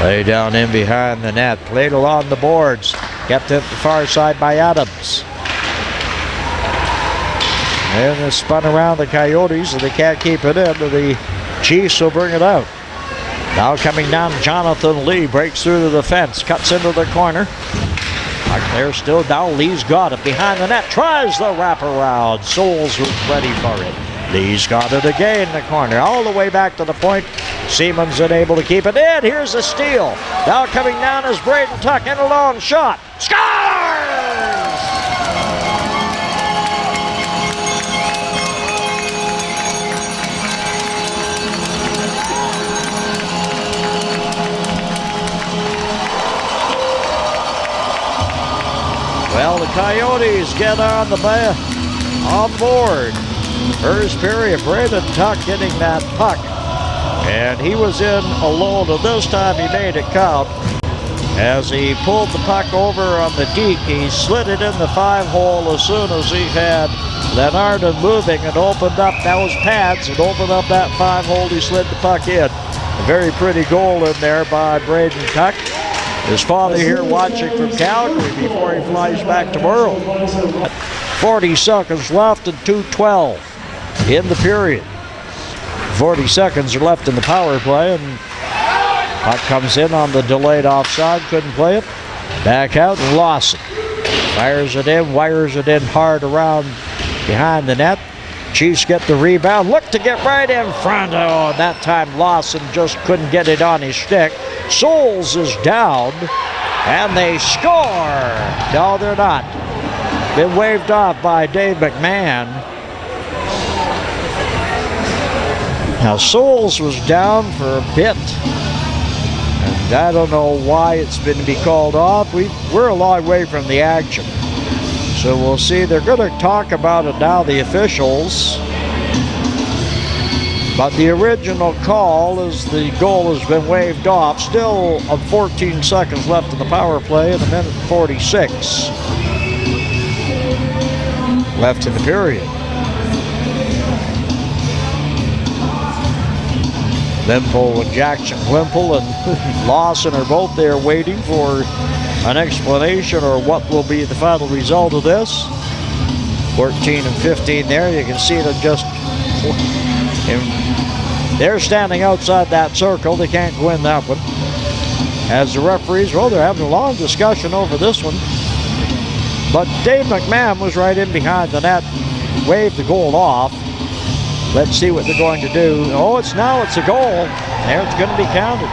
Play down in behind the net. Played along the boards. Kept it the far side by Adams. And it's spun around the Coyotes, and they can't keep it in. The Chiefs will bring it out. Now coming down, Jonathan Lee breaks through to the fence, cuts into the corner. They're still down. Lee's got it behind the net. Tries the wraparound. Souls was ready for it. Lee's got it again in the corner. All the way back to the point. Siemens unable to keep it in. Here's a steal. Now coming down is Braden Tuck in a long shot. Scores! Well, the Coyotes get on board. First period, Braden Tuck getting that puck. And he was in alone, and this time he made it count. As he pulled the puck over on the deke, he slid it in the 5-hole as soon as he had Leonardon moving and opened up. That was pads, and opened up that 5-hole. He slid the puck in. A very pretty goal in there by Braden Tuck. His father here watching from Calgary before he flies back tomorrow. 40 seconds left and 2:12 in the period. 40 seconds are left in the power play, and puck comes in on the delayed offside. Couldn't play it. Back out, Lawson fires it in, wires it in hard around behind the net. Chiefs get the rebound, look to get right in front. Oh, that time Lawson just couldn't get it on his stick. Souls is down, and they score. No, they're not. Been waved off by Dave McMahon. Now, Souls was down for a bit, and I don't know why it's been to be called off. We're a long way from the action. So we'll see. They're going to talk about it now, the officials. But the original call is the goal has been waved off. Still 14 seconds left in the power play and 1:46 left in the period. Limpel and Jackson Limpel and Lawson are both there waiting for an explanation or what will be the final result of this. 14 and 15 there. You can see them just... They're standing outside that circle. They can't go in that one. As the referees, well, they're having a long discussion over this one. But Dave McMahon was right in behind the net, waved the goal off. Let's see what they're going to do. Oh, it's a goal. There, it's going to be counted.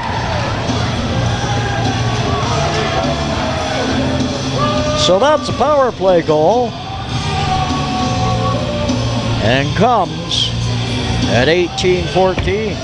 So that's a power play goal. And comes at 18-14.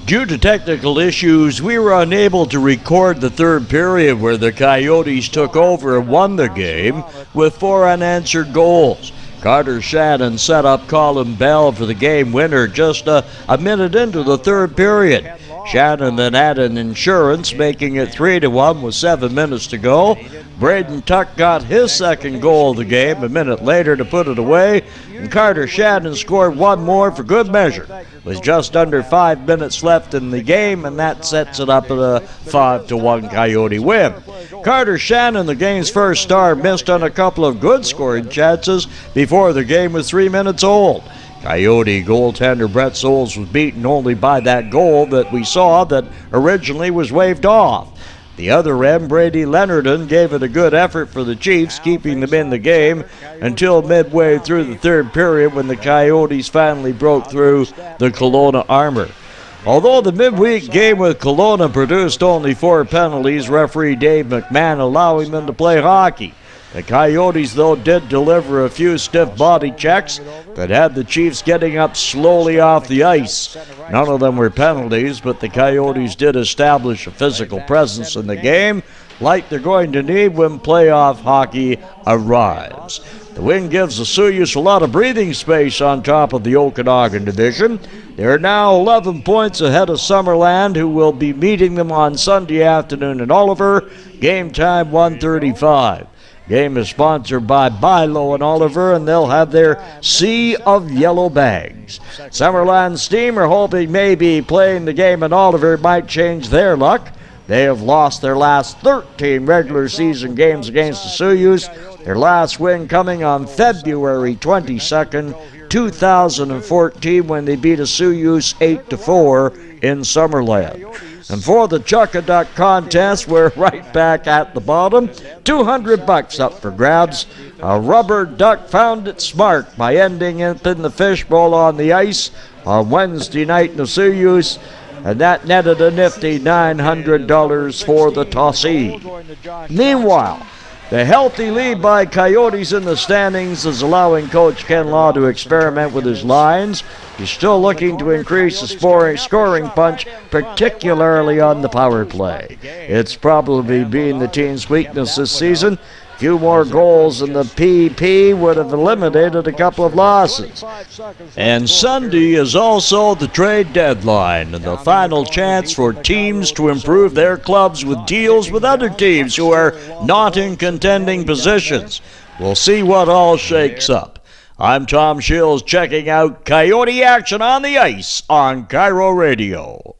Due to technical issues, we were unable to record the third period where the Coyotes took over and won the game with 4 unanswered goals. Carter Shannon set up Colin Bell for the game winner just a minute into the third period. Shannon then added insurance, making it 3-1 with 7 minutes to go. Braden Tuck got his second goal of the game a minute later to put it away, and Carter Shannon scored one more for good measure. With just under 5 minutes left in the game, and that sets it up at a 5-1 Coyote win. Carter Shannon, the game's first star, missed on a couple of good scoring chances before the game was 3 minutes old. Coyote goaltender Brett Souls was beaten only by that goal that we saw that originally was waved off. The other end, Brady Leonardon, gave it a good effort for the Chiefs, keeping them in the game until midway through the third period when the Coyotes finally broke through the Kelowna armor. Although the midweek game with Kelowna produced only 4 penalties, referee Dave McMahon allowing them to play hockey. The Coyotes, though, did deliver a few stiff body checks that had the Chiefs getting up slowly off the ice. None of them were penalties, but the Coyotes did establish a physical presence in the game like they're going to need when playoff hockey arrives. The win gives the Osoyoos a lot of breathing space on top of the Okanagan division. They're now 11 points ahead of Summerland, who will be meeting them on Sunday afternoon in Oliver. Game time 1:35. Game is sponsored by Bilo and Oliver, and they'll have their sea of yellow bags. Summerland Steam are hoping maybe playing the game in Oliver might change their luck. They have lost their last 13 regular season games against the Osoyoos. Their last win coming on February 22nd, 2014, when they beat Osoyoos 8-4 in Summerland. And for the Chuck-a-Duck contest, we're right back at the bottom. $200 up for grabs. A rubber duck found it smart by ending up in the fishbowl on the ice on Wednesday night in the Osoyoos, and that netted a nifty $900 for the tossee. Meanwhile, the healthy lead by Coyotes in the standings is allowing Coach Ken Law to experiment with his lines. He's still looking to increase the scoring punch, particularly on the power play. It's probably been the team's weakness this season. A few more goals in the PP would have eliminated a couple of losses. And Sunday is also the trade deadline and the final chance for teams to improve their clubs with deals with other teams who are not in contending positions. We'll see what all shakes up. I'm Tom Shields checking out Coyote action on the ice on KIJHL Radio.